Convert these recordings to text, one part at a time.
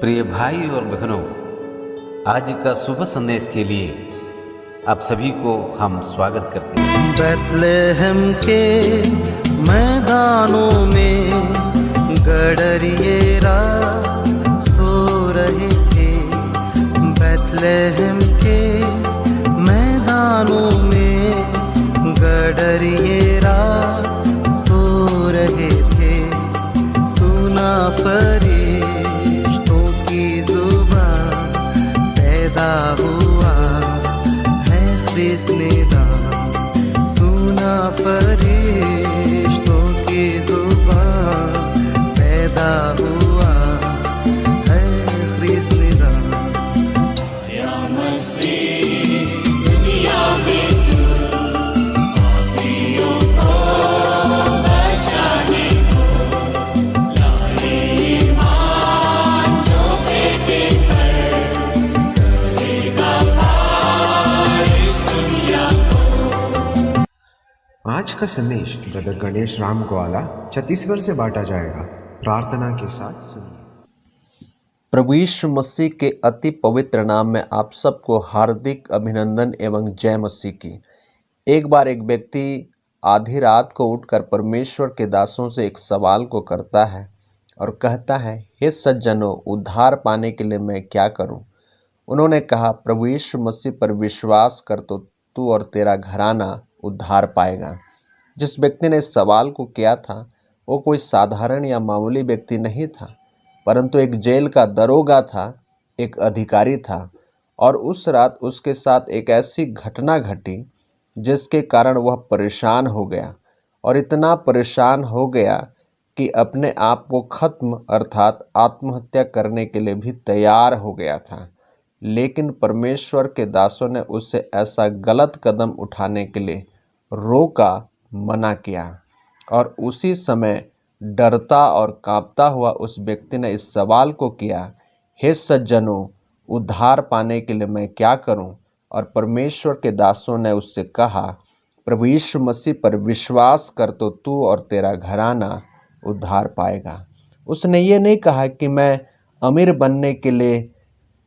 प्रिय भाई और बहनों, आज का शुभ संदेश के लिए आप सभी को हम स्वागत करते हैं। बैतलहम के मैदानों में गडरिये रात सो रहे थे। बैतलहम के मैदानों में गडरिये रात सो रहे थे। सुना फरिश्तों की जुबान, पैदा हुआ है ख्रिस्त निदान। सुना फरिश्तों की जुबान, पैदा हुआ है ख्रिस्त निदान। या मसीह दुनिया में तू पापियों को बचाने को लाए ईमान जो बेटे पर करेगा पार इस दुनिया को। आज का संदेश ब्रदर गणेश राम ग्वाला छत्तीसगढ़ से बांटा जाएगा। प्रार्थना के साथ सुनिए। प्रभु यीशु मसीह के अति पवित्र नाम में आप सबको हार्दिक अभिनंदन एवं जय मसीह की। एक बार एक व्यक्ति आधी रात को उठकर परमेश्वर के दासों से एक सवाल को करता है और कहता है, हे सज्जनों, उद्धार पाने के लिए मैं क्या करूं? उन्होंने कहा, प्रभु यीशु मसीह पर विश्वास कर तो तू और तेरा घराना उद्धार पाएगा। जिस व्यक्ति ने इस सवाल को किया था वो कोई साधारण या मामूली व्यक्ति नहीं था, परंतु एक जेल का दरोगा था, एक अधिकारी था। और उस रात उसके साथ एक ऐसी घटना घटी जिसके कारण वह परेशान हो गया, और इतना परेशान हो गया कि अपने आप को खत्म अर्थात आत्महत्या करने के लिए भी तैयार हो गया था। लेकिन परमेश्वर के दासों ने उसे ऐसा गलत कदम उठाने के लिए रोका, मना किया। और उसी समय डरता और कांपता हुआ उस व्यक्ति ने इस सवाल को किया, हे सज्जनों, उद्धार पाने के लिए मैं क्या करूं? और परमेश्वर के दासों ने उससे कहा, प्रभु यीशु मसीह पर विश्वास कर तो तू और तेरा घराना उद्धार पाएगा। उसने ये नहीं कहा कि मैं अमीर बनने के लिए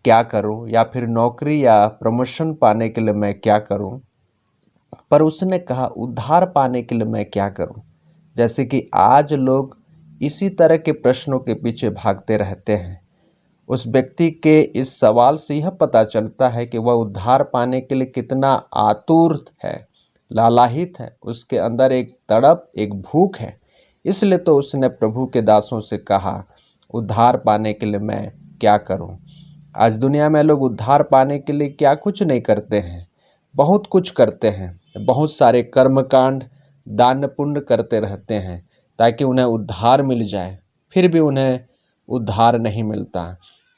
क्या करूं या फिर नौकरी या प्रमोशन पाने के लिए मैं क्या करूं, पर उसने कहा उद्धार पाने के लिए मैं क्या करूं। जैसे कि आज लोग इसी तरह के प्रश्नों के पीछे भागते रहते हैं। उस व्यक्ति के इस सवाल से यह पता चलता है कि वह उद्धार पाने के लिए कितना आतुर है, लालायित है। उसके अंदर एक तड़प, एक भूख है। इसलिए तो उसने प्रभु के दासों से कहा, उद्धार पाने के लिए मैं क्या करूं? आज दुनिया में लोग उद्धार पाने के लिए क्या कुछ नहीं करते हैं, बहुत कुछ करते हैं। बहुत सारे कर्मकांड, दान पुण्य करते रहते हैं ताकि उन्हें उद्धार मिल जाए, फिर भी उन्हें उद्धार नहीं मिलता।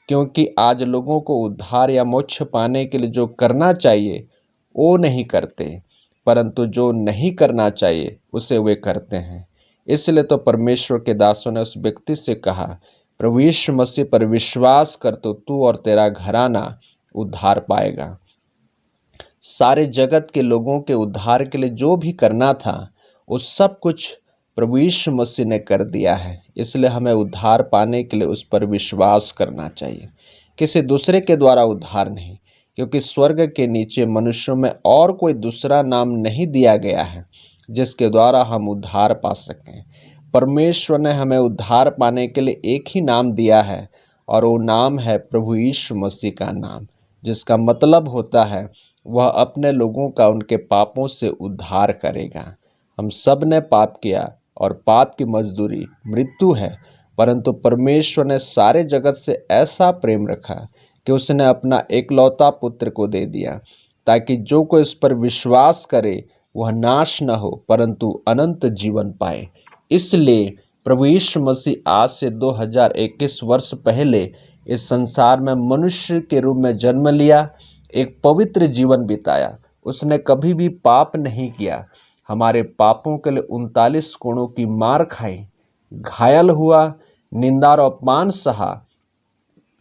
क्योंकि आज लोगों को उद्धार या मोक्ष पाने के लिए जो करना चाहिए वो नहीं करते, परंतु जो नहीं करना चाहिए उसे वे करते हैं। इसलिए तो परमेश्वर के दासों ने उस व्यक्ति से कहा, प्रभु यीशु मसीह पर विश्वास कर तो तू और तेरा घराना उद्धार पाएगा। सारे जगत के लोगों के उद्धार के लिए जो भी करना था वो सब कुछ प्रभु यीशु मसीह ने कर दिया है। इसलिए हमें उद्धार पाने के लिए उस पर विश्वास करना चाहिए, किसी दूसरे के द्वारा उद्धार नहीं। क्योंकि स्वर्ग के नीचे मनुष्यों में और कोई दूसरा नाम नहीं दिया गया है जिसके द्वारा हम उद्धार पा सकें। परमेश्वर ने हमें उद्धार पाने के लिए एक ही नाम दिया है, और वो नाम है प्रभु यीशु मसीह का नाम, जिसका मतलब होता है वह अपने लोगों का उनके पापों से उद्धार करेगा। हम सब ने पाप किया और पाप की मजदूरी मृत्यु है, परंतु परमेश्वर ने सारे जगत से ऐसा प्रेम रखा कि उसने अपना एकलौता पुत्र को दे दिया, ताकि जो कोई उस पर विश्वास करे वह नाश न हो परंतु अनंत जीवन पाए। इसलिए प्रभु यीशु मसीह आज से 2021 वर्ष पहले इस संसार में मनुष्य के रूप में जन्म लिया, एक पवित्र जीवन बिताया। उसने कभी भी पाप नहीं किया। हमारे पापों के लिए 39 कोड़ों की मार खाई, घायल हुआ, निंदा और अपमान सहा,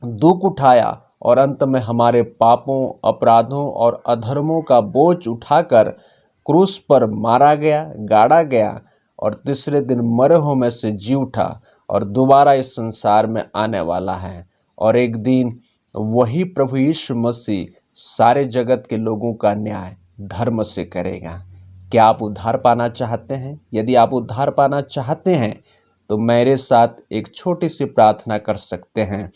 दुख उठाया, और अंत में हमारे पापों, अपराधों और अधर्मों का बोझ उठाकर क्रूस पर मारा गया, गाड़ा गया, और तीसरे दिन मरे हुओं में से जी उठा और दोबारा इस संसार में आने वाला है। और एक दिन वही प्रभु यीशु मसीह सारे जगत के लोगों का न्याय धर्म से करेगा। क्या आप उद्धार पाना चाहते हैं? यदि आप उद्धार पाना चाहते हैं तो मेरे साथ एक छोटी सी प्रार्थना कर सकते हैं।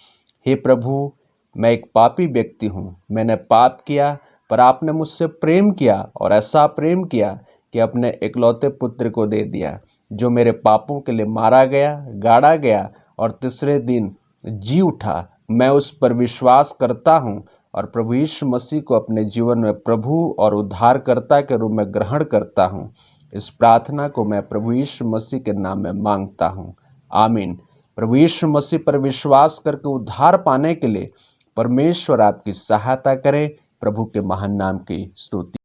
हे प्रभु, मैं एक पापी व्यक्ति हूँ, मैंने पाप किया, पर आपने मुझसे प्रेम किया और ऐसा प्रेम किया कि अपने इकलौते पुत्र को दे दिया, जो मेरे पापों के लिए मारा गया, गाड़ा गया और तीसरे दिन जी उठा। मैं उस पर विश्वास करता हूँ और प्रभु यीशु मसीह को अपने जीवन में प्रभु और उद्धारकर्ता के रूप में ग्रहण करता हूँ। इस प्रार्थना को मैं प्रभु यीशु मसीह के नाम में मांगता हूँ, आमीन। प्रभु यीशु मसीह पर विश्वास करके उद्धार पाने के लिए परमेश्वर आपकी सहायता करे। प्रभु के महान नाम की स्तुति।